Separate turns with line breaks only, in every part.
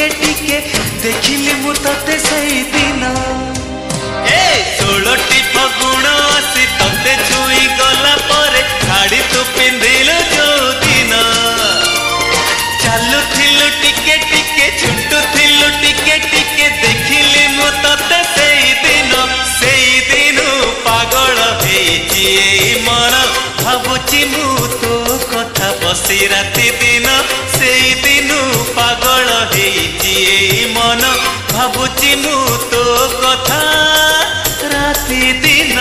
टिके टिके देखिली मु तते सही दिन ए 16टी फगुण आसी तते छुई गला परे साड़ी तू पिंधिलु जो दिन चालुथिलु टिके टिके छुटुथिलु टिके टिके देखिली मु तते सही दिन पागल हेची एई मन भाबुची मु तो कथा बसी राति दिन सेई दिन पागल हेची एई मन भाबुची मु तो कथा राति दिन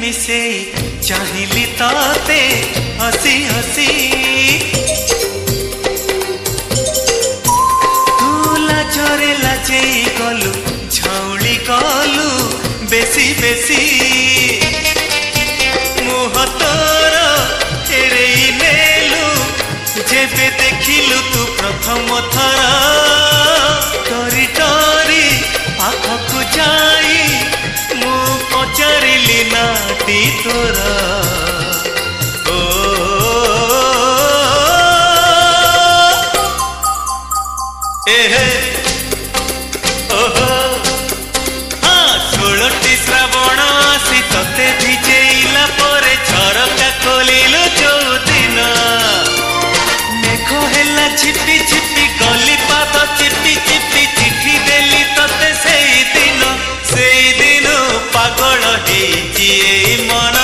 मिसे चाहिली ताते हसी हसी तू लाजरे लाजे गलु झाउली गलु बेसी बेसी मुह तोर फेरेई नेलु जेबे देखिलु तू प्रथम थर डरी डरी पाखकु जाई मु पचारिली नाटी तोरा ओ एहे ओहो हाँ 16टी श्रावण आसी तते भिजेइला परे झरका खोलिलु जो दिन मेघ हेला छिपी छिपी गली पाद चिपी चिपी चिठी देली तते सेई दिन पागल हेची एई मन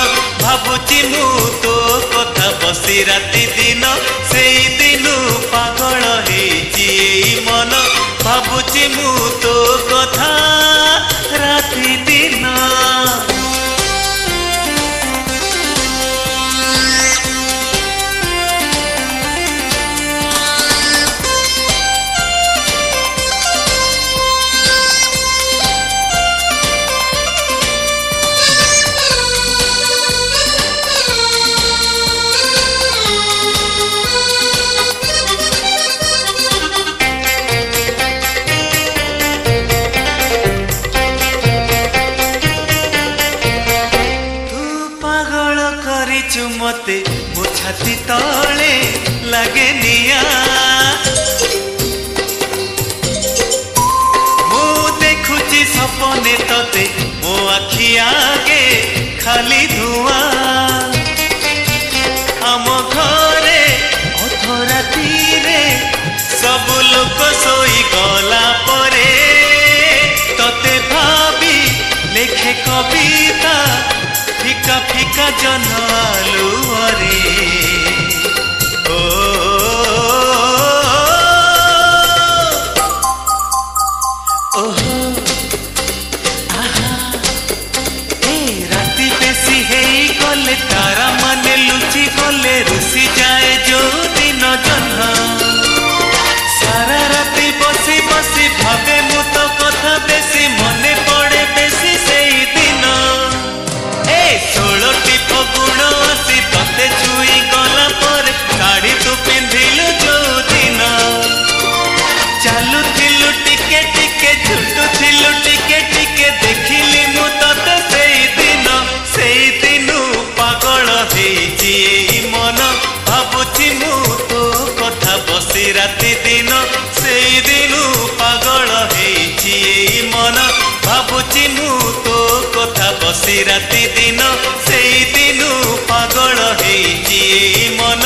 भाबुची मु तो कथा बसी राति दिन सेई दिन पागल हेची एई मन भाबुची मु तो कथा राति दिन मते मो छाती तले लगे निया मो देखुची सपने तते मो आखि आगे खाली धुआं आम घरे अधराती रे सब लोक सोई गला परे तते भाभी लेखे कविता फिका फिका जनालु अरे ओ ओहो आहा ए राती बेसी हेई गले तारा माने लुचि गले रुसी जाए जो दिन जन्हा सारा राती बसी बसी भावे मु तो कथा बेसी मने पड़े बेसी सेई दिन 16टी फगुण आसी तते छुई गला पर साड़ी तू पिंधिलु जो दिन चालुथिलु टिके टिके झुटुथिलु टिके टिके देखिली मु तते सेई दिन पागल हेची एई मन भाबुची मु तो कथा बसी राति दिन सेई दिन पागल हेची एई मन भाबुची मु तो कथा बसी राति दिन सेई दिन पागल हेची एई मन